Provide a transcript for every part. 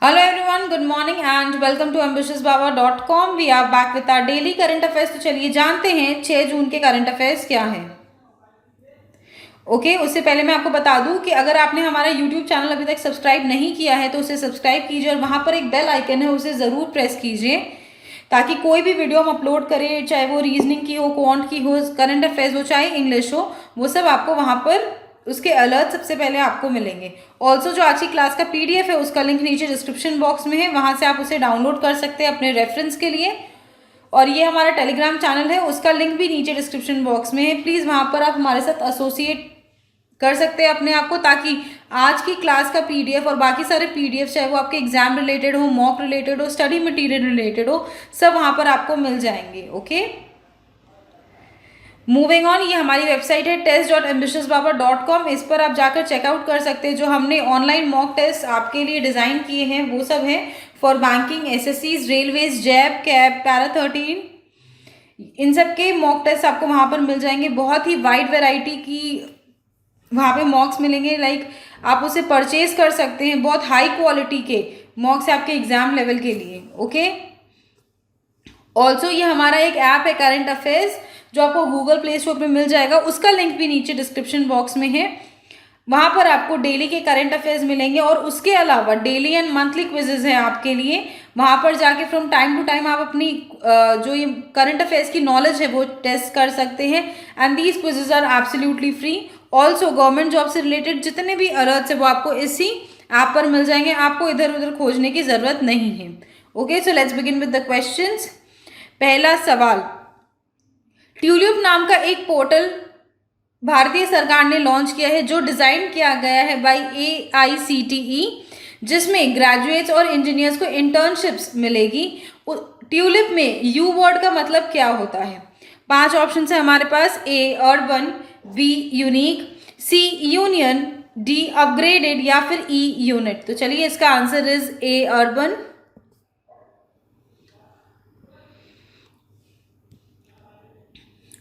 Hello everyone, good morning and welcome to ambitiousbaba.com. We are back with our daily current affairs. तो चलिए जानते हैं 6 जून के current affairs क्या हैं। उससे पहले मैं आपको बता दूं कि अगर आपने हमारा यूट्यूब चैनल अभी तक सब्सक्राइब नहीं किया है तो उसे सब्सक्राइब कीजिए और वहां पर एक बेल आइकन है उसे ज़रूर प्रेस कीजिए ताकि कोई भी वीडियो हम अपलोड करें, चाहे वो रीजनिंग की हो, क्वांट की हो, करंट अफेयर्स हो, चाहे इंग्लिश हो, वो सब आपको वहां पर उसके अलर्ट सबसे पहले आपको मिलेंगे। ऑल्सो जो आज की क्लास का पीडीएफ है उसका लिंक नीचे डिस्क्रिप्शन बॉक्स में है, वहां से आप उसे डाउनलोड कर सकते हैं अपने रेफरेंस के लिए। और ये हमारा टेलीग्राम चैनल है, उसका लिंक भी नीचे डिस्क्रिप्शन बॉक्स में है। प्लीज़ वहां पर आप हमारे साथ एसोसिएट कर सकते हैं अपने आप को, ताकि आज की क्लास का पीडीएफ और बाकी सारे पीडीएफ, चाहे वो आपके एग्जाम रिलेटेड हो, मॉक रिलेटेड हो, स्टडी मटेरियल रिलेटेड हो, सब वहां पर आपको मिल जाएंगे। ओके, मूविंग ऑन, ये हमारी वेबसाइट है test.ambitiousbaba.com। इस पर आप जाकर चेकआउट कर सकते हैं। जो हमने ऑनलाइन मॉक टेस्ट आपके लिए डिज़ाइन किए हैं वो सब हैं फॉर बैंकिंग, एसएससीज, रेलवेज, जैब, कैब, पैरा 13, इन सब के मॉक टेस्ट आपको वहाँ पर मिल जाएंगे। बहुत ही वाइड वेराइटी की वहाँ पे मॉक्स मिलेंगे, लाइक आप उसे परचेज कर सकते हैं। बहुत हाई क्वालिटी के मॉक्स है आपके एग्जाम लेवल के लिए। ओके, ऑल्सो ये हमारा एक ऐप है करंट अफेयर्स, जो आपको गूगल प्ले स्टोर पे मिल जाएगा, उसका लिंक भी नीचे डिस्क्रिप्शन बॉक्स में है। वहां पर आपको डेली के करंट अफेयर्स मिलेंगे और उसके अलावा डेली एंड मंथली क्विजेज हैं आपके लिए। वहां पर जाके फ्रॉम टाइम टू टाइम आप अपनी जो ये करंट अफेयर्स की नॉलेज है वो टेस्ट कर सकते हैं। And these quizzes are absolutely free. Also government job से रिलेटेड जितने भी अलर्ट्स है वो आपको इसी ऐप पर मिल जाएंगे, आपको इधर उधर खोजने की जरूरत नहीं है। Okay, so let's begin with the questions. पहला सवाल, ट्यूलिप नाम का एक पोर्टल भारतीय सरकार ने लॉन्च किया है जो डिजाइन किया गया है बाय AICTE, जिसमें ग्रेजुएट्स और इंजीनियर्स को इंटर्नशिप्स मिलेगी। ट्यूलिप में यू वर्ड का मतलब क्या होता है? 5 ऑप्शन है हमारे पास। A urban, B unique, C union, D upgraded या फिर E यूनिट। तो चलिए इसका answer is A urban.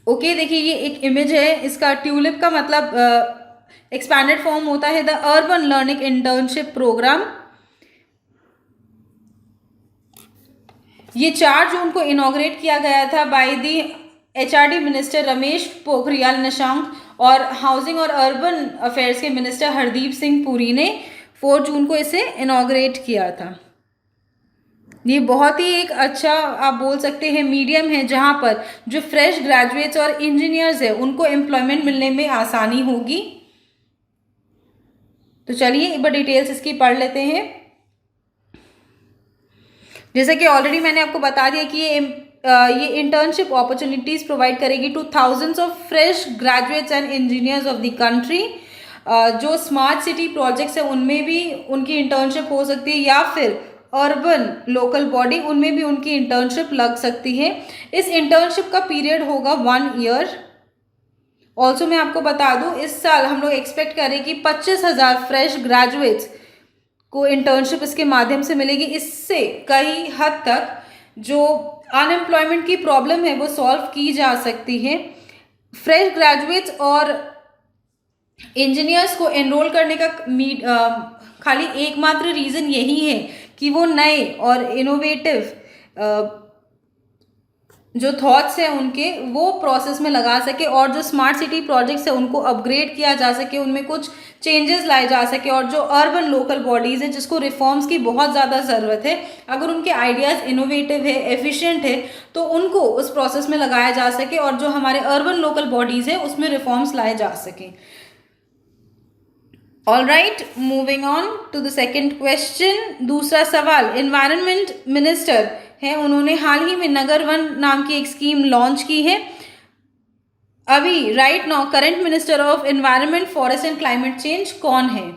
Okay, देखिए ये एक इमेज है इसका। ट्यूलिप का मतलब एक्सपैंडेड फॉर्म होता है the urban learning internship program. ये 4 जून को इनॉग्रेट किया गया था by the HRD minister Ramesh Pokhriyal Nishank और हाउसिंग और अर्बन अफेयर्स के मिनिस्टर हरदीप सिंह पुरी ने 4 जून को इसे इनॉग्रेट किया था। ये बहुत ही एक अच्छा आप बोल सकते हैं मीडियम है जहां पर जो फ्रेश ग्रेजुएट्स और इंजीनियर्स है उनको एम्प्लॉयमेंट मिलने में आसानी होगी। तो चलिए एक बार डिटेल्स इसकी पढ़ लेते हैं। जैसे कि ऑलरेडी मैंने आपको बता दिया कि ये इंटर्नशिप अपॉर्चुनिटीज प्रोवाइड करेगी two thousands of fresh graduates and engineers of the country. जो स्मार्ट सिटी प्रोजेक्ट्स है उनमें भी उनकी इंटर्नशिप हो सकती है, या फिर अर्बन लोकल बॉडी उनमें भी उनकी इंटर्नशिप लग सकती है। इस इंटर्नशिप का पीरियड होगा 1 ईयर। ऑल्सो मैं आपको बता दूं इस साल हम लोग एक्सपेक्ट करें कि 25,000 फ्रेश ग्रेजुएट्स को इंटर्नशिप इसके माध्यम से मिलेगी। इससे कई हद तक जो अनएम्प्लॉयमेंट की प्रॉब्लम है वो सॉल्व की जा सकती है। फ्रेश ग्रेजुएट्स और इंजीनियर्स को एनरोल करने का खाली एकमात्र रीज़न यही है कि वो नए और इनोवेटिव जो थॉट्स हैं उनके वो प्रोसेस में लगा सके, और जो स्मार्ट सिटी प्रोजेक्ट्स है उनको अपग्रेड किया जा सके, उनमें कुछ चेंजेस लाए जा सके। और जो अर्बन लोकल बॉडीज़ हैं जिसको रिफॉर्म्स की बहुत ज़्यादा ज़रूरत है, अगर उनके आइडियाज़ इनोवेटिव है, एफिशिएंट है, तो उनको उस प्रोसेस में लगाया जा सके और जो हमारे अर्बन लोकल बॉडीज़ है उसमें रिफॉर्म्स लाए जा सकें। All right, moving on to the second question. दूसरा सवाल, एनवायरनमेंट मिनिस्टर है, उन्होंने हाल ही में नगर वन नाम की एक स्कीम लॉन्च की है। अभी right now current minister of environment, forest and climate change कौन है?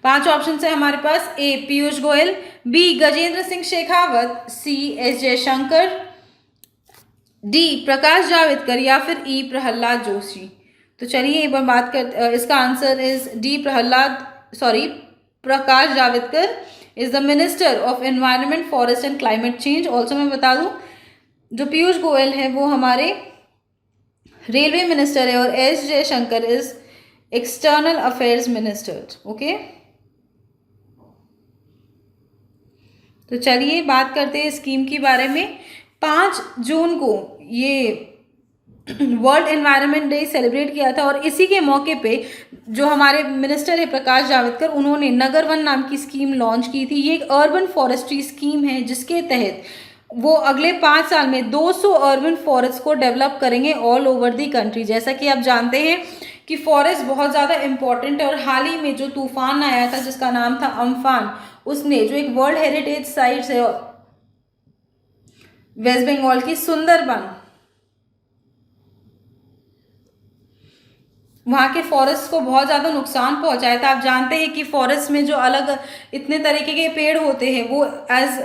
5 ऑप्शन है हमारे पास। A Piyush Goyal, B Gajendra Singh Shekhawat, C S Jaishankar, D Prakash Javadekar या फिर E प्रहलाद जोशी। तो चलिए एक बार बात कर, इसका answer is D Prakash Javadekar is the minister of environment, forest and climate change. Also मैं बता दूं जो पीयूष गोयल है वो हमारे रेलवे मिनिस्टर है और S Jaishankar is external affairs minister. Okay, तो चलिए बात करते हैं स्कीम के बारे में। 5 जून को ये वर्ल्ड एनवायरनमेंट डे सेलिब्रेट किया था और इसी के मौके पे जो हमारे मिनिस्टर है प्रकाश जावड़ेकर, उन्होंने नगर वन नाम की स्कीम लॉन्च की थी। ये एक अर्बन फॉरेस्ट्री स्कीम है जिसके तहत वो अगले 5 साल में 200 अर्बन फॉरेस्ट को डेवलप करेंगे ऑल ओवर दी कंट्री। जैसा कि आप जानते हैं कि फॉरेस्ट बहुत ज़्यादा इंपॉर्टेंट है और हाल ही में जो तूफान आया था जिसका नाम था अम्फान, उसने जो एक वर्ल्ड हेरिटेज साइट है वेस्ट बंगाल की सुंदरबन, वहाँ के फॉरेस्ट को बहुत ज़्यादा नुकसान पहुँचाया था। आप जानते हैं कि फॉरेस्ट में जो अलग इतने तरीके के पेड़ होते हैं वो एज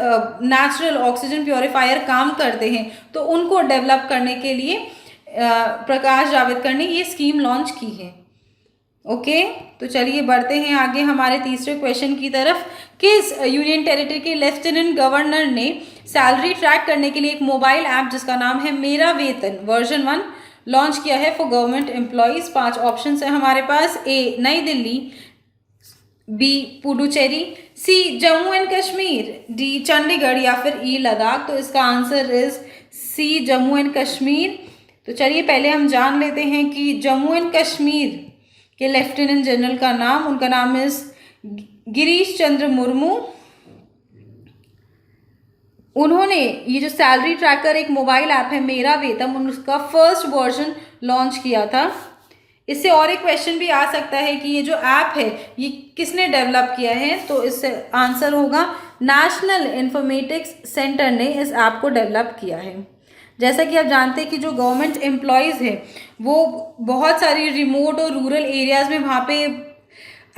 नेचुरल ऑक्सीजन प्योरीफायर काम करते हैं, तो उनको डेवलप करने के लिए प्रकाश जावड़ेकर ने ये स्कीम लॉन्च की है। ओके, तो चलिए बढ़ते हैं आगे हमारे तीसरे क्वेश्चन की तरफ। किस यूनियन टेरिटरी के लेफ्टिनेंट गवर्नर ने सैलरी ट्रैक करने के लिए एक मोबाइल ऐप जिसका नाम है मेरा वेतन वर्जन 1 लॉन्च किया है फॉर गवर्नमेंट एम्प्लॉयज? 5 ऑप्शन है हमारे पास। ए नई Delhi, B Puducherry, C Jammu and Kashmir, D Chandigarh या फिर ई लद्दाख। तो इसका answer is C Jammu and Kashmir. तो चलिए पहले हम जान लेते हैं कि जम्मू एंड कश्मीर के लेफ्टिनेंट जनरल का नाम, उनका नाम इज गिरीश चंद्र मुर्मू। उन्होंने ये जो सैलरी ट्रैकर एक मोबाइल ऐप है मेरा वेतन, उसका फर्स्ट वर्जन लॉन्च किया था। इससे और एक क्वेश्चन भी आ सकता है कि ये जो ऐप है ये किसने डेवलप किया है? तो इससे आंसर होगा नेशनल इंफॉर्मेटिक्स सेंटर ने इस ऐप को डेवलप किया है। जैसा कि आप जानते हैं कि जो गवर्नमेंट एम्प्लॉयज़ है वो बहुत सारी रिमोट और रूरल एरियाज़ में वहाँ पे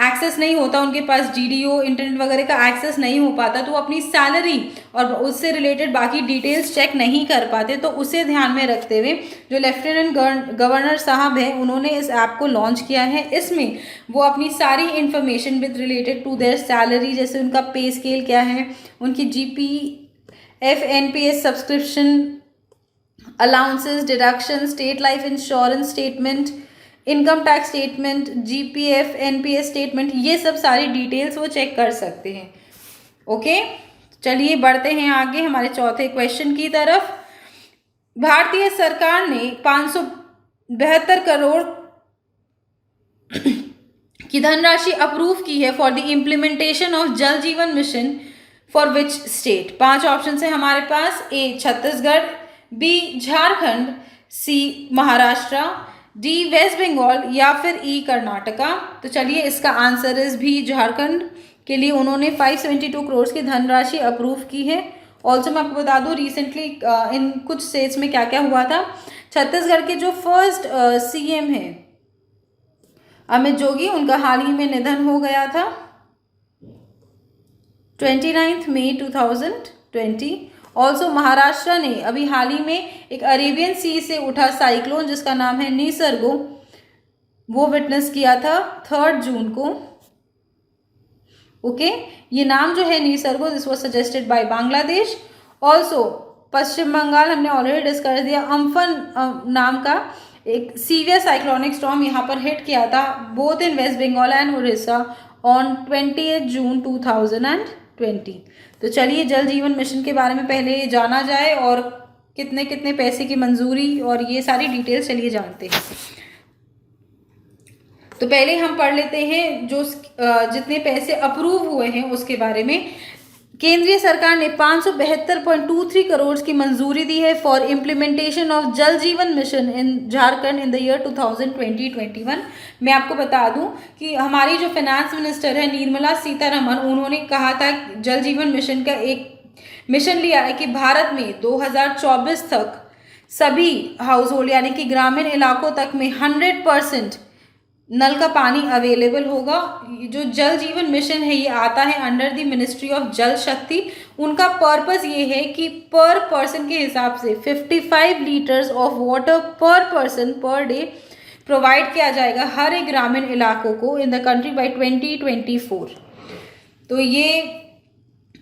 एक्सेस नहीं होता, उनके पास डीडीओ इंटरनेट वगैरह का एक्सेस नहीं हो पाता, तो वो अपनी सैलरी और उससे रिलेटेड बाकी डिटेल्स चेक नहीं कर पाते। तो उसे ध्यान में रखते हुए जो लेफ्टिनेंट गवर्नर साहब हैं उन्होंने इस ऐप को लॉन्च किया है। इसमें वो अपनी सारी information with related to their salary, जैसे उनका पे स्केल क्या है, उनकी GPF NPS subscription, allowances, deduction, state life insurance statement, income tax statement, GPF NPS statement, ये सब सारी डिटेल्स वो चेक कर सकते हैं। ओके, चलिए बढ़ते हैं आगे हमारे चौथे क्वेश्चन की तरफ। भारतीय सरकार ने 572 करोड़ की धनराशि अप्रूव की है फॉर द इम्प्लीमेंटेशन ऑफ जल Jeevan mission for which state? 5 option है हमारे पास। ए छत्तीसगढ़, बी झारखंड, सी महाराष्ट्र, डी वेस्ट बंगाल या फिर ई कर्नाटका। तो चलिए इसका आंसर इज भी झारखंड के लिए उन्होंने 572 करोड़ की धनराशि अप्रूव की है। ऑल्सो मैं आपको बता दूं रिसेंटली इन कुछ स्टेट्स में क्या क्या हुआ था। छत्तीसगढ़ के जो फर्स्ट CM है अमित जोगी, उनका हाल ही में निधन हो गया था 29 मई 2020। ऑल्सो महाराष्ट्र ने अभी हाल ही में एक अरेबियन सी से उठा साइक्लोन जिसका नाम है निसर्गो, वो विटनेस किया था 3 जून को। ओके, ये नाम जो है Nisarga, this was suggested by Bangladesh. Also Paschim Bengal हमने ऑलरेडी डिस्कस दिया, अम्फन नाम का एक सीवियर साइक्लोनिक स्टॉर्म यहाँ पर हिट किया था both in West Bengal and Orissa on 28 June 2020। तो चलिए जल जीवन मिशन के बारे में पहले जाना जाए और कितने कितने पैसे की मंजूरी और ये सारी डिटेल्स चलिए जानते हैं। तो पहले हम पढ़ लेते हैं जो जितने पैसे अप्रूव हुए हैं उसके बारे में। केंद्रीय सरकार ने 572.23 करोड़ की मंजूरी दी है फॉर इम्प्लीमेंटेशन ऑफ जल Jeevan mission in Jharkhand in the year 2020-21। मैं आपको बता दूं कि हमारी जो फाइनेंस मिनिस्टर है निर्मला सीतारमण, उन्होंने कहा था जल जीवन मिशन का एक मिशन लिया है कि भारत में 2024 तक सभी हाउस होल्ड यानी कि ग्रामीण इलाकों तक में 100% नल का पानी अवेलेबल होगा। जो जल जीवन मिशन है ये आता है अंडर द मिनिस्ट्री ऑफ जल शक्ति। उनका पर्पस ये है कि पर पर्सन के हिसाब से 55 लीटर्स ऑफ वाटर पर पर्सन पर डे प्रोवाइड किया जाएगा हर एक ग्रामीण इलाकों को इन द कंट्री बाय 2024। तो ये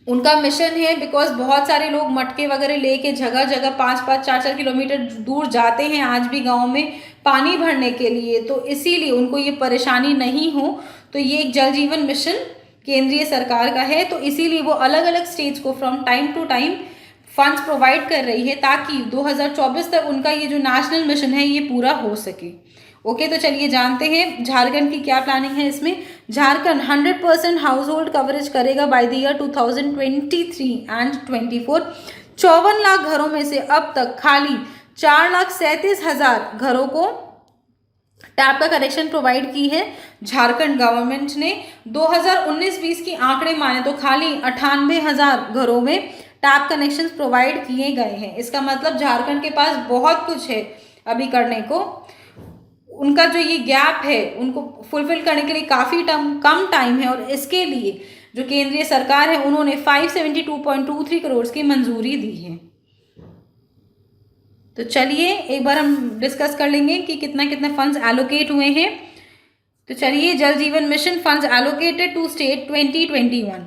उनका मिशन है बिकॉज बहुत सारे लोग मटके वगैरह लेके जगह जगह 5-5, 4-4 किलोमीटर दूर जाते हैं आज भी गांव में पानी भरने के लिए, तो इसीलिए उनको ये परेशानी नहीं हो, तो ये एक जल जीवन मिशन केंद्रीय सरकार का है, तो इसीलिए वो अलग अलग स्टेट्स को from time to time funds provide कर रही है ताकि 2024 तक उनका ये जो नेशनल मिशन है ये पूरा हो सके। ओके, तो चलिए जानते हैं झारखंड की क्या प्लानिंग है इसमें। झारखंड 100% हाउस होल्ड कवरेज करेगा by the year 2023 and 24। 54 lakh घरों में से अब तक खाली 4,37,000 घरों को टैप का कनेक्शन प्रोवाइड की है झारखंड गवर्नमेंट ने। 2019-20 की आंकड़े माने तो खाली 98,000 घरों में टैप कनेक्शन प्रोवाइड किए गए हैं। इसका मतलब झारखंड के पास बहुत कुछ है अभी करने को। उनका जो ये गैप है उनको फुलफिल करने के लिए काफ़ी कम टाइम है, और इसके लिए जो केंद्रीय सरकार है उन्होंने 572.23 करोड़ की मंजूरी दी है। तो चलिए एक बार हम डिस्कस कर लेंगे कि कितना कितना फंड्स एलोकेट हुए हैं। तो चलिए, Jal Jeevan mission funds allocated to state 2021।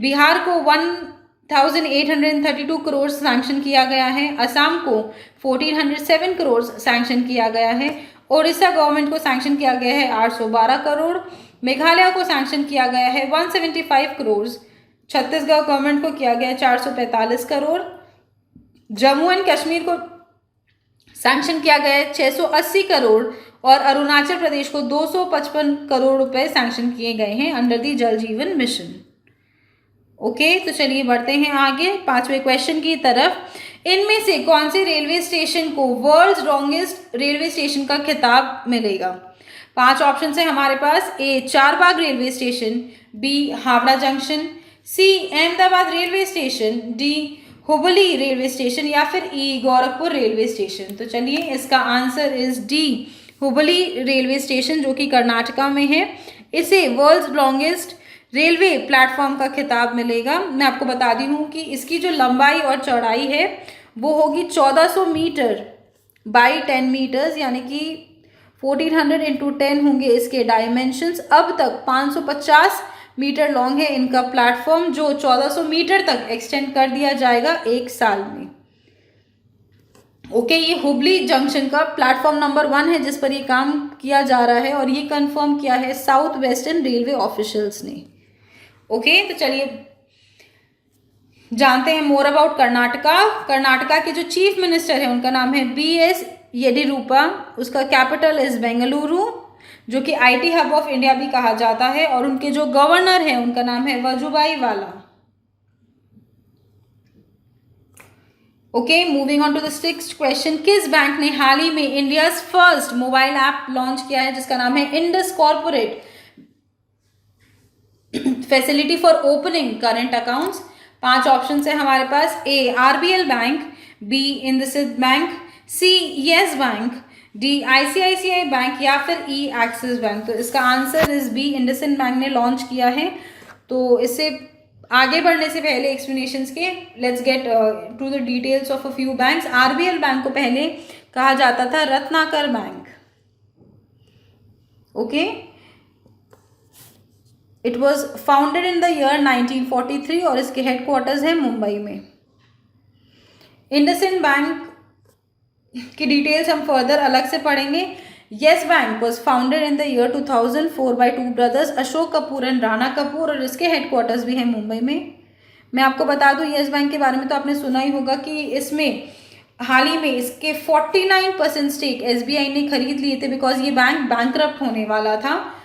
Bihar को 1,832 करोड़ सैंक्शन किया गया है, असम को 1,407 करोड़ सैंक्शन किया गया है, ओडिशा गवर्नमेंट को सैंक्शन किया गया है 812 करोड़, मेघालय को सैंक्शन किया गया है 175 करोड़, छत्तीसगढ़ गवर्नमेंट को किया गया है 445 करोड़, जम्मू एंड कश्मीर को सैंक्शन किया गया है 680 करोड़ और अरुणाचल प्रदेश को 255 करोड़ रुपए सैंक्शन किए गए हैं अंडर दी जल जीवन मिशन। ओके, तो चलिए बढ़ते हैं आगे 5वें क्वेश्चन की तरफ। इनमें से कौन से रेलवे स्टेशन को वर्ल्ड्स लॉन्गेस्ट रेलवे स्टेशन का खिताब मिलेगा? 5 ऑप्शन है हमारे पास। A Charbagh railway station, B Howrah junction, C Ahmedabad railway station, D Hubli railway station या फिर ई गोरखपुर रेलवे स्टेशन। तो चलिए इसका answer is D Hubli railway station जो कि कर्नाटका में है। इसे वर्ल्ड्स लॉन्गेस्ट रेलवे प्लेटफॉर्म का खिताब मिलेगा। मैं आपको बता दी हूँ कि इसकी जो लंबाई और चौड़ाई है वो होगी 1400 मीटर बाई 10 मीटर्स, यानी कि 1400 इंटू 10 होंगे इसके डायमेंशंस। अब तक 550 मीटर लॉन्ग है इनका प्लेटफॉर्म, जो 1400 मीटर तक एक्सटेंड कर दिया जाएगा 1 साल में। ओके, ये हुबली जंक्शन का प्लेटफॉर्म नंबर 1 है जिस पर ये काम किया जा रहा है, और ये कंफर्म किया है साउथ वेस्टर्न रेलवे ऑफिशियल्स ने। ओके, तो चलिए जानते हैं मोर अबाउट कर्नाटका। कर्नाटका के जो चीफ मिनिस्टर है उनका नाम है BS येडियुरप्पा। उसका कैपिटल इज बेंगलुरु, जो कि IT हब ऑफ इंडिया भी कहा जाता है, और उनके जो गवर्नर है उनका नाम है Vajubhai Vala. Okay, moving on to the 6th question. किस बैंक ने हाल ही में India first mobile app launch किया है जिसका नाम है Indus corporate facility for opening current accounts? 5 option है हमारे पास। A RBL bank, B IndusInd bank, C Yes bank, D ICICI bank या फिर ई एक्सिस बैंक। तो इसका answer is B IndusInd bank ने लॉन्च किया है। तो इससे आगे बढ़ने से पहले एक्सप्लेनेशंस के let's get to the details of a few banks. RBL bank को पहले कहा जाता था Ratnakar bank. Okay, it was founded in the year 1943 और इसके हेडक्वार्टर्स है मुंबई में। इंडसइंड बैंक की डिटेल्स हम फर्दर अलग से पढ़ेंगे। Yes bank was founded in the year 2004 by 2 brothers Ashok Kapoor and Rana Kapoor, और इसके हेडक्वार्टर्स भी हैं मुंबई में। मैं आपको बता दूं येस बैंक के बारे में तो आपने सुना ही होगा कि इसमें हाल ही में इसके 49% स्टेक SBI ने खरीद लिए थे, बिकॉज ये बैंक बैंकरप्ट होने वाला था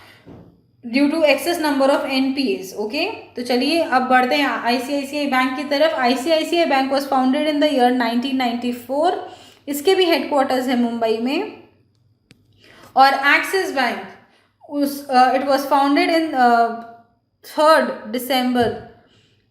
due to excess number of NPAs। Okay, तो चलिए अब बढ़ते हैं ICICI बैंक की तरफ। ICICI bank was founded in the year 1994, इसके भी हेडक्वार्टर्स है मुंबई में। और Axis bank it was founded in 3 December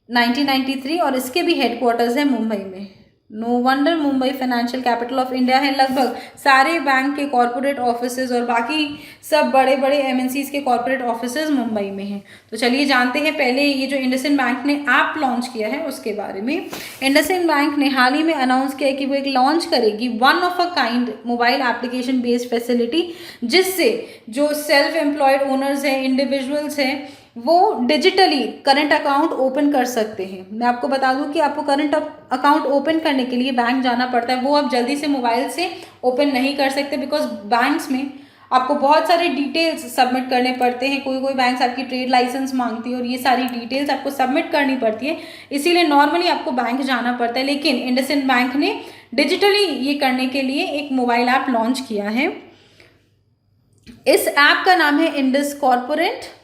1993 और इसके भी हेडक्वार्टर्स है मुंबई में। No wonder Mumbai financial capital of India है। लगभग सारे बैंक के कॉर्पोरेट ऑफिसेज और बाकी सब बड़े बड़े MNCs के कॉर्पोरेट ऑफिसेज मुंबई में हैं। तो चलिए जानते हैं पहले ये जो इंडसइंड बैंक ने ऐप लॉन्च किया है उसके बारे में। इंडसइंड बैंक ने हाल ही में अनाउंस किया कि वो एक लॉन्च करेगी one of a kind mobile application based facility, जिससे जो सेल्फ एम्प्लॉयड ओनर्स हैं, इंडिविजुअल्स हैं, वो डिजिटली करंट अकाउंट ओपन कर सकते हैं। मैं आपको बता दूं कि आपको करंट अकाउंट ओपन करने के लिए बैंक जाना पड़ता है, वो आप जल्दी से मोबाइल से ओपन नहीं कर सकते, बिकॉज बैंक्स में आपको बहुत सारे डिटेल्स सबमिट करने पड़ते हैं, कोई कोई बैंक्स आपकी ट्रेड लाइसेंस मांगती है और ये सारी डिटेल्स आपको सबमिट करनी पड़ती है, इसीलिए नॉर्मली आपको बैंक जाना पड़ता है। लेकिन इंडसइंड बैंक ने डिजिटली ये करने के लिए एक मोबाइल ऐप लॉन्च किया है। इस ऐप का नाम है इंडस कॉर्पोरेट,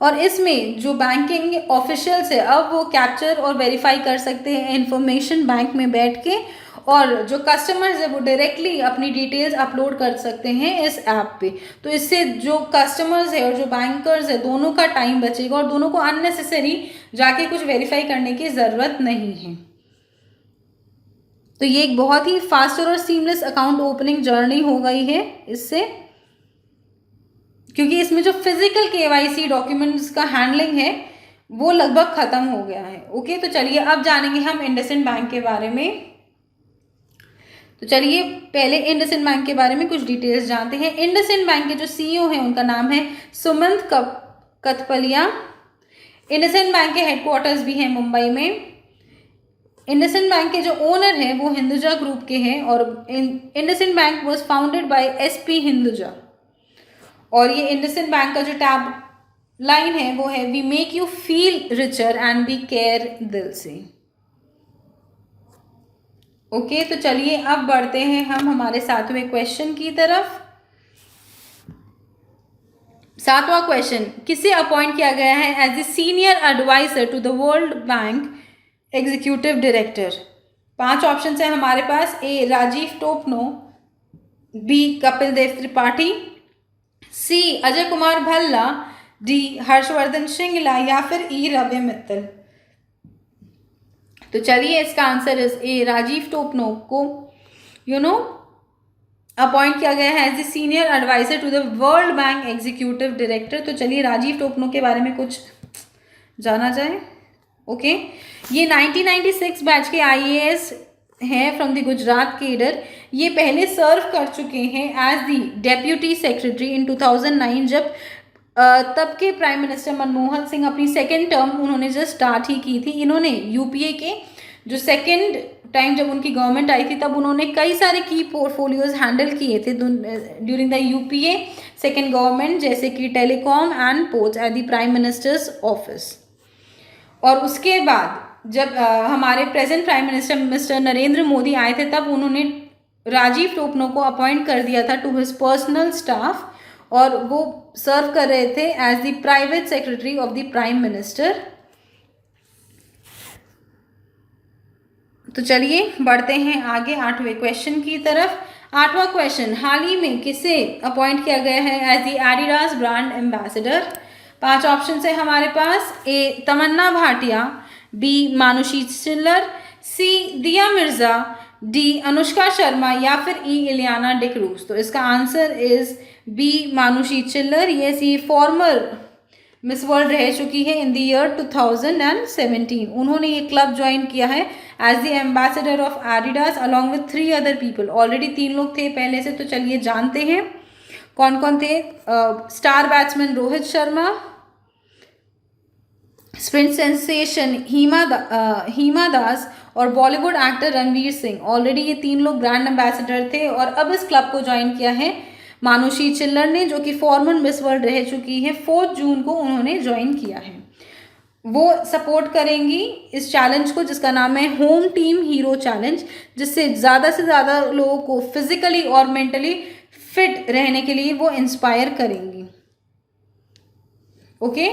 और इसमें जो बैंकिंग ऑफिशियल्स है अब वो कैप्चर और वेरीफाई कर सकते हैं इन्फॉर्मेशन बैंक में बैठ के, और जो कस्टमर्स है वो डायरेक्टली अपनी डिटेल्स अपलोड कर सकते हैं इस ऐप पे। तो इससे जो कस्टमर्स है और जो बैंकर्स है दोनों का टाइम बचेगा और दोनों को अननेसेसरी जाके कुछ वेरीफाई करने की ज़रूरत नहीं है। तो ये एक बहुत ही फास्टर और सीमलेस अकाउंट ओपनिंग जर्नी हो गई है इससे, क्योंकि इसमें जो फिजिकल केवाईसी डॉक्यूमेंट्स का हैंडलिंग है वो लगभग ख़त्म हो गया है। ओके, तो चलिए अब जानेंगे हम इंडसइंड बैंक के बारे में। तो चलिए पहले इंडसइंड बैंक के बारे में कुछ डिटेल्स जानते हैं। इंडसइंड बैंक के जो सीईओ हैं उनका नाम है सुमंत कथपलिया। इंडसइंड बैंक के हेडक्वार्टर्स भी हैं मुंबई में। इंडसइंड बैंक के जो ओनर हैं वो हिंदुजा ग्रुप के हैं, और IndusInd bank was founded by SP Hinduja. और ये इंडसइंड बैंक का जो टैब लाइन है वो है we make you feel richer and we care दिल से। ओके, तो चलिए अब बढ़ते हैं हम हमारे 7वें क्वेश्चन की तरफ। 7वां क्वेश्चन, किसे अपॉइंट किया गया है as the senior advisor to the World Bank executive director? 5 option है हमारे पास। A Rajiv Topno, B Kapil Dev Tripathi, C Ajay Kumar Bhalla, D Harshvardhan Shringla, या फिर ई रवि मित्तल। तो चलिए इसका answer is A Rajiv Topno को अपॉइंट किया गया है as the senior advisor to the World Bank executive director. तो चलिए राजीव टोपनो के बारे में कुछ जाना जाए। ओके, ये 1996 बैच के आईएएस हैं फ्रॉम द गुजरात केडर। ये पहले सर्व कर चुके हैं as the deputy secretary in 2009, जब तब के प्राइम मिनिस्टर मनमोहन सिंह अपनी सेकेंड टर्म उन्होंने जस्ट स्टार्ट ही की थी। इन्होंने यूपीए के जो सेकेंड टाइम जब उनकी गवर्नमेंट आई थी तब उन्होंने कई सारे की पोर्टफोलियोज हैंडल किए थे during the UPA second government, जैसे कि telecom and ports at the prime minister's office. और उसके बाद जब हमारे present prime minister mister Narendra Modi आए थे तब उन्होंने राजीव टोपनो को अपॉइंट कर दिया था टू हिज पर्सनल स्टाफ, और वो सर्व कर रहे थे as the private secretary of the prime minister. तो चलिए बढ़ते हैं आगे 8वें क्वेश्चन की तरफ। 8वां क्वेश्चन, हाल ही में किसे अपॉइंट किया गया है as the Adidas brand ambassador? 5 option है हमारे पास। ए तमन्ना भाटिया, बी मानुषी चिल्लर, सी दिया मिर्जा, डी अनुष्का शर्मा, या फिर ई इलियाना डिक्रूज। तो इसका आंसर इज बी मानुषी चिल्लर। ये फॉर्मर मिस वर्ल्ड रह चुकी है इन द ईयर 2017। उन्होंने ये क्लब ज्वाइन किया है as the ambassador of Adidas along with 3 other people. Already 3 लोग थे पहले से। तो चलिए जानते हैं कौन कौन थे। Star batsman Rohit Sharma, sprint sensation Hima Das और Bollywood actor Ranveer Singh. Already ये 3 लोग ब्रांड एम्बेसडर थे और अब इस क्लब को ज्वाइन किया है मानुषी चिल्लर ने, जो कि फॉर्मर मिस वर्ल्ड रह चुकी है। 4 जून को उन्होंने ज्वाइन किया है। वो सपोर्ट करेंगी इस चैलेंज को जिसका नाम है होम टीम हीरो चैलेंज, जिससे ज़्यादा से ज़्यादा लोगों को फिजिकली और मेंटली फिट रहने के लिए वो इंस्पायर करेंगी। ओके,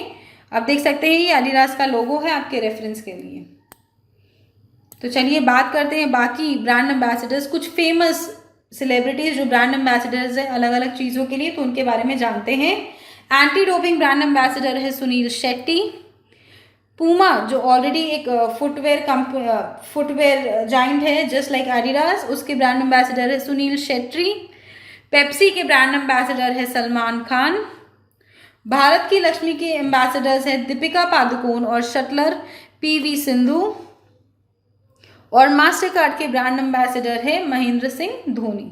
आप देख सकते हैं ये एडिडास का लोगो है आपके रेफरेंस के लिए। तो चलिए बात करते हैं बाकी ब्रांड एम्बेसडर्स, कुछ फेमस सेलिब्रिटीज जो ब्रांड एम्बेसडर्स हैं अलग अलग चीज़ों के लिए, तो उनके बारे में जानते हैं। एंटी डोपिंग ब्रांड एम्बेसडर है सुनील शेट्टी। पूमा जो ऑलरेडी एक फुटवेयर जाइंट है जस्ट लाइक एडिडास, उसके ब्रांड एम्बेसडर है सुनील शेट्टी। पेप्सी के ब्रांड एम्बेसडर है सलमान खान। भारत की लक्ष्मी के एम्बेसडर्स हैं दीपिका पादुकोण और शटलर पीवी सिंधु। और मास्टर कार्ड के ब्रांड एम्बेसडर है महेंद्र सिंह धोनी।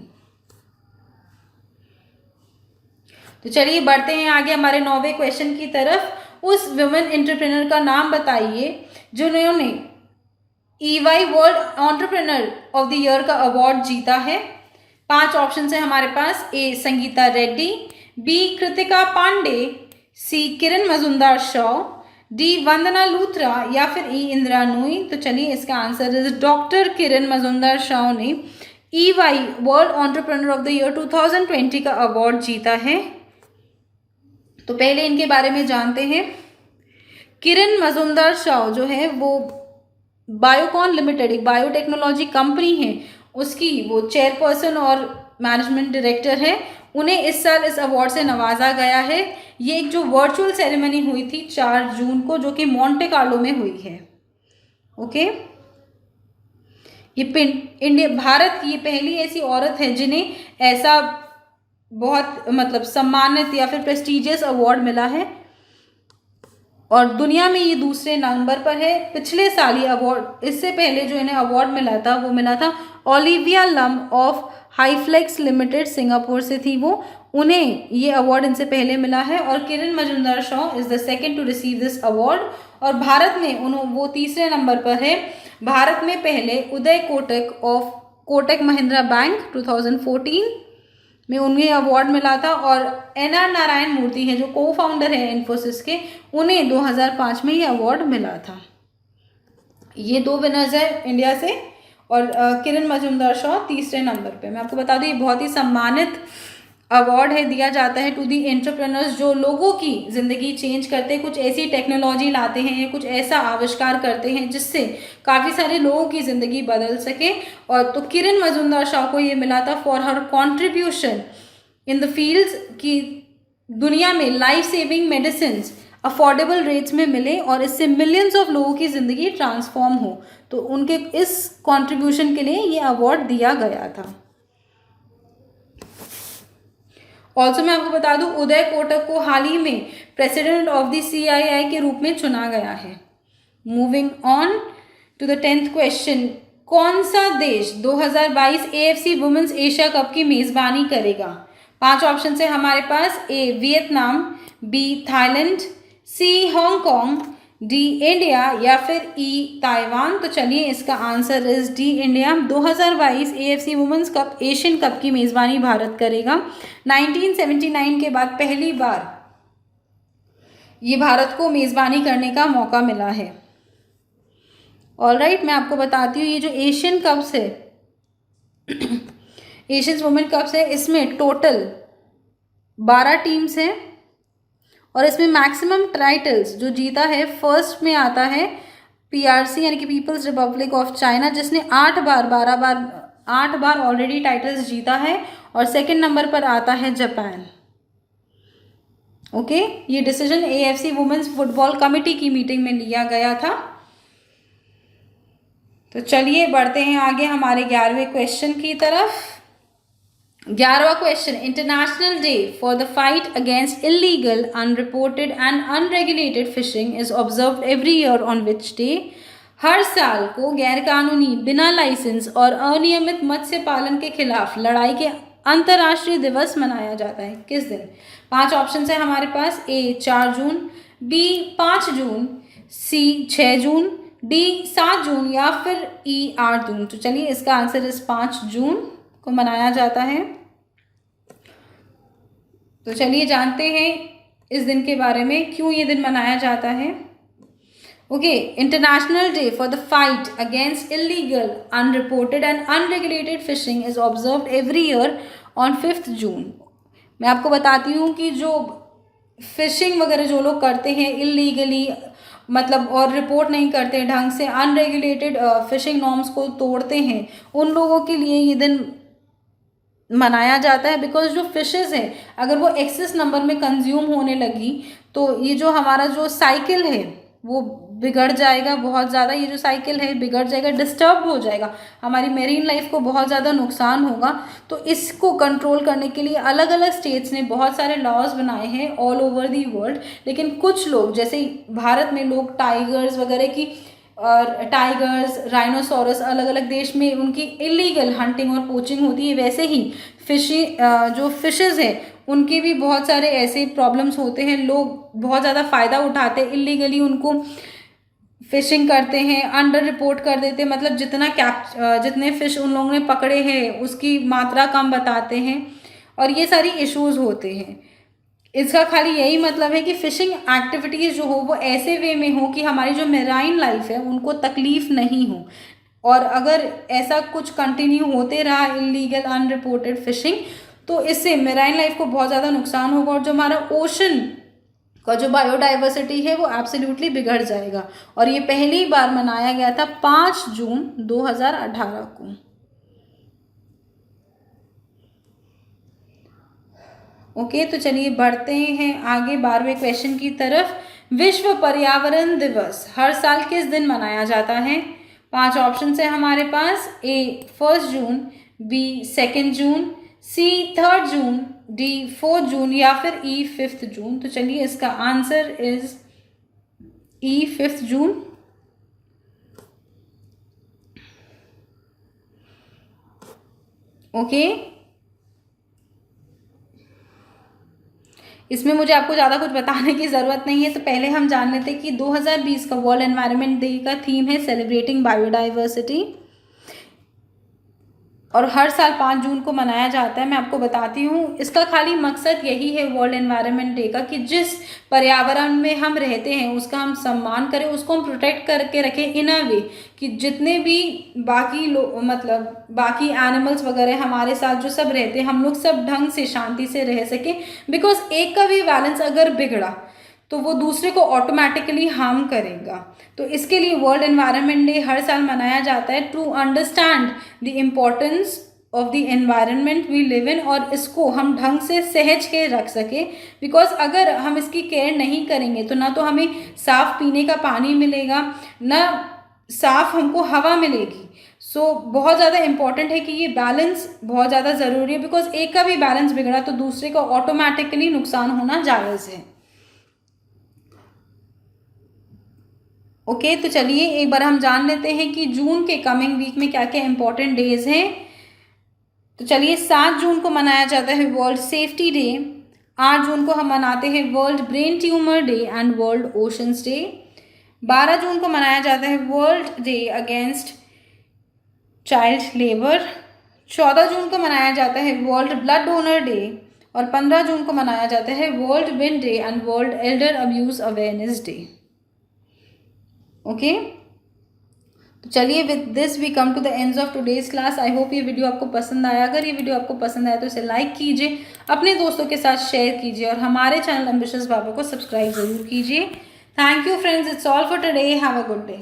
तो चलिए बढ़ते हैं आगे हमारे 9वें क्वेश्चन की तरफ। उस वुमेन एंटरप्रेन्योर का नाम बताइए जिन्होंने EY world entrepreneur of the year का अवार्ड जीता है। 5 ऑप्शन है हमारे पास। ए संगीता रेड्डी, बी कृतिका पांडे, सी किरण मजुमदार शॉ, डी वंदना लूथरा या फिर ई इंदिरा नूई। तो चलिए इसका आंसर इज डॉक्टर किरण मजुमदार शॉ ने EY world entrepreneur of the year 2020 का अवार्ड जीता है। तो पहले इनके बारे में जानते हैं। किरण मजुमदार शॉ जो है वो बायोकॉन लिमिटेड एक बायोटेक्नोलॉजी कंपनी है, उसकी वो चेयरपर्सन और मैनेजमेंट डायरेक्टर है। उन्हें इस साल इस अवार्ड से नवाजा गया है। ये एक जो वर्चुअल सेरेमनी हुई थी 4 जून को, जो कि मोंटे कार्लो में हुई है। ओके, ये भारत की ये पहली ऐसी औरत है जिन्हें ऐसा बहुत मतलब सम्मानित या फिर प्रेस्टिजियस अवार्ड मिला है, और दुनिया में ये दूसरे नंबर पर है। पिछले साल ये अवार्ड, इससे पहले जो इन्हें अवार्ड मिला था वो मिला था Olivia Lum of Hyflux limited, Singapore से थी वो, उन्हें ये अवार्ड इनसे पहले मिला है। और Kiran Mazumdar Shaw is the second to receive this award. और भारत में वो तीसरे नंबर पर है। भारत में पहले उदय कोटक ऑफ कोटक महिंद्रा बैंक 2014 में उन्हें अवार्ड मिला था, और NR नारायण मूर्ति है जो को फाउंडर है इन्फोसिस के, उन्हें 2005 में ये अवार्ड मिला था। ये 2 विनर्स है इंडिया से, और किरण मजुमदार शॉ तीसरे नंबर पे। मैं आपको बता दूं ये बहुत ही सम्मानित अवार्ड है, दिया जाता है टू दी एंटरप्रेन्योर्स जो लोगों की ज़िंदगी चेंज करते हैं, कुछ ऐसी टेक्नोलॉजी लाते हैं या कुछ ऐसा आविष्कार करते हैं जिससे काफ़ी सारे लोगों की ज़िंदगी बदल सके। और तो किरण मजुमदार शॉ को ये मिला था for her contribution in the fields की दुनिया में life saving medicine affordable rates में मिले और इससे मिलियंस ऑफ लोगों की ज़िंदगी ट्रांसफॉर्म हो। तो उनके इस कॉन्ट्रीब्यूशन के लिए ये अवार्ड दिया गया था। ऑल्सो मैं आपको बता दूं उदय कोटक को हाल ही में प्रेसिडेंट ऑफ द CII के रूप में चुना गया है। Moving on to the 10th question, कौन सा देश 2022 AFC वुमेन्स एशिया कप की मेज़बानी करेगा? 5 ऑप्शन है हमारे पास। A Vietnam, B Thailand, C Hong Kong, D India या फिर ई ताइवान। तो चलिए इसका answer is D India. 2022 AFC women's cup Asian cup की मेज़बानी भारत करेगा। 1979 के बाद पहली बार ये भारत को मेज़बानी करने का मौका मिला है। ऑलराइट, मैं आपको बताती हूँ ये जो एशियन कप्स है एशियन वुमेन कप्स है, इसमें टोटल 12 टीम्स हैं और इसमें मैक्सिमम टाइटल्स जो जीता है, फर्स्ट में आता है PRC यानी कि पीपल्स रिपब्लिक ऑफ चाइना, जिसने 8 बार ऑलरेडी टाइटल्स जीता है, और सेकंड नंबर पर आता है जापान। ओके, ये decision AFC women's football committee की मीटिंग में लिया गया था। तो चलिए बढ़ते हैं आगे हमारे 11वें क्वेश्चन की तरफ। 11वां question, international day for the fight against illegal, unreported and unregulated fishing is observed every year on which day? हर साल को गैरकानूनी, बिना लाइसेंस और अनियमित मत्स्य पालन के खिलाफ लड़ाई के अंतर्राष्ट्रीय दिवस मनाया जाता है। किस दिन? 5 ऑप्शन है हमारे पास। ए 4 जून, बी 5 जून, सी 6 जून, डी 7 जून या फिर ई 8 जून। तो चलिए इसका आंसर इस 5 जून को मनाया जाता है। तो चलिए जानते हैं इस दिन के बारे में, क्यों ये दिन मनाया जाता है। Okay, international day for the fight against illegal, unreported and unregulated fishing is observed every year on 5 जून। मैं आपको बताती हूँ कि जो फिशिंग वगैरह जो लोग करते हैं इलीगली, मतलब और रिपोर्ट नहीं करते ढंग से, अनरेगुलेटेड फिशिंग नॉर्म्स को तोड़ते हैं, उन लोगों के लिए ये दिन मनाया जाता है। बिकॉज जो फिशेस हैं अगर वो एक्सेस नंबर में कंज्यूम होने लगी तो ये जो हमारा जो साइकिल है वो बिगड़ जाएगा, बहुत ज़्यादा ये जो साइकिल है बिगड़ जाएगा, डिस्टर्ब हो जाएगा, हमारी मेरीन लाइफ को बहुत ज़्यादा नुकसान होगा। तो इसको कंट्रोल करने के लिए अलग अलग स्टेट्स ने बहुत सारे लॉज बनाए हैं ऑल ओवर दी वर्ल्ड। लेकिन कुछ लोग, जैसे भारत में लोग टाइगर्स वगैरह की, और टाइगर्स, राइनोसोरस अलग अलग देश में उनकी इलीगल हंटिंग और पोचिंग होती है, वैसे ही जो फिशेस हैं उनके भी बहुत सारे ऐसे प्रॉब्लम्स होते हैं। लोग बहुत ज़्यादा फ़ायदा उठाते हैं, इलीगली उनको फिशिंग करते हैं, अंडर रिपोर्ट कर देते हैं, मतलब जितने फिश उन लोगों ने पकड़े हैं उसकी मात्रा कम बताते हैं, और ये सारी इश्यूज होते हैं। इसका खाली यही मतलब है कि फिशिंग एक्टिविटीज़ जो हो वो ऐसे वे में हो कि हमारी जो मेराइन लाइफ है उनको तकलीफ नहीं हो, और अगर ऐसा कुछ कंटिन्यू होते रहा इलीगल अनरिपोर्टेड फिशिंग, तो इससे मेराइन लाइफ को बहुत ज़्यादा नुकसान होगा, और जो हमारा ओशन का जो बायोडाइवर्सिटी है वो एब्सोल्युटली बिगड़ जाएगा। और ये पहली बार मनाया गया था 5 जून 2018 को। ओके, तो चलिए बढ़ते हैं आगे 12वें क्वेश्चन की तरफ। विश्व पर्यावरण दिवस हर साल किस दिन मनाया जाता है? 5 ऑप्शन है हमारे पास। ए 1 जून, बी 2 जून, सी 3 जून, डी 4 जून या फिर ई 5 जून। तो चलिए इसका answer is E 5 June. Okay, इसमें मुझे आपको ज़्यादा कुछ बताने की ज़रूरत नहीं है, तो पहले हम जान लेते हैं कि 2020 का वर्ल्ड एनवायरनमेंट डे का थीम है सेलिब्रेटिंग बायोडाइवर्सिटी, और हर साल 5 जून को मनाया जाता है। मैं आपको बताती हूँ, इसका खाली मकसद यही है वर्ल्ड एनवायरनमेंट डे का कि जिस पर्यावरण में हम रहते हैं उसका हम सम्मान करें, उसको हम प्रोटेक्ट करके रखें इन अ वे कि जितने भी बाकी लोग, मतलब बाकी एनिमल्स वगैरह हमारे साथ जो सब रहते हैं, हम लोग सब ढंग से शांति से रह सकें। बिकॉज एक का भी बैलेंस अगर बिगड़ा तो वो दूसरे को ऑटोमेटिकली हार्म करेगा। तो इसके लिए वर्ल्ड एनवायरनमेंट डे हर साल मनाया जाता है to understand the importance of the environment we live in, और इसको हम ढंग से सहज के रख सके। बिकॉज अगर हम इसकी केयर नहीं करेंगे तो ना तो हमें साफ पीने का पानी मिलेगा, ना साफ हमको हवा मिलेगी। सो बहुत ज़्यादा इम्पॉर्टेंट है कि ये बैलेंस बहुत ज़्यादा ज़रूरी है, बिकॉज एक का भी बैलेंस बिगड़ा तो दूसरे का ऑटोमेटिकली नुकसान होना जायज़ है। ओके, तो चलिए एक बार हम जान लेते हैं कि जून के कमिंग वीक में क्या क्या इंपॉर्टेंट डेज हैं। तो चलिए 7 जून को मनाया जाता है वर्ल्ड सेफ्टी डे। 8 जून को हम मनाते हैं world brain tumour day and world oceans day. 12 जून को मनाया जाता है world day against child labour. 14 जून को मनाया जाता है वर्ल्ड ब्लड डोनर डे, और 15 जून को मनाया जाता है World Wind Day and World Elder Abuse Awareness Day. Okay, तो चलिए with this we come to the ends of today's class. I hope ये वीडियो आपको पसंद आया। अगर ये वीडियो आपको पसंद आया तो इसे लाइक कीजिए, अपने दोस्तों के साथ शेयर कीजिए, और हमारे चैनल एम्बिशियस बाबा को सब्सक्राइब जरूर कीजिए। Thank you friends, it's all for today. Have a good day.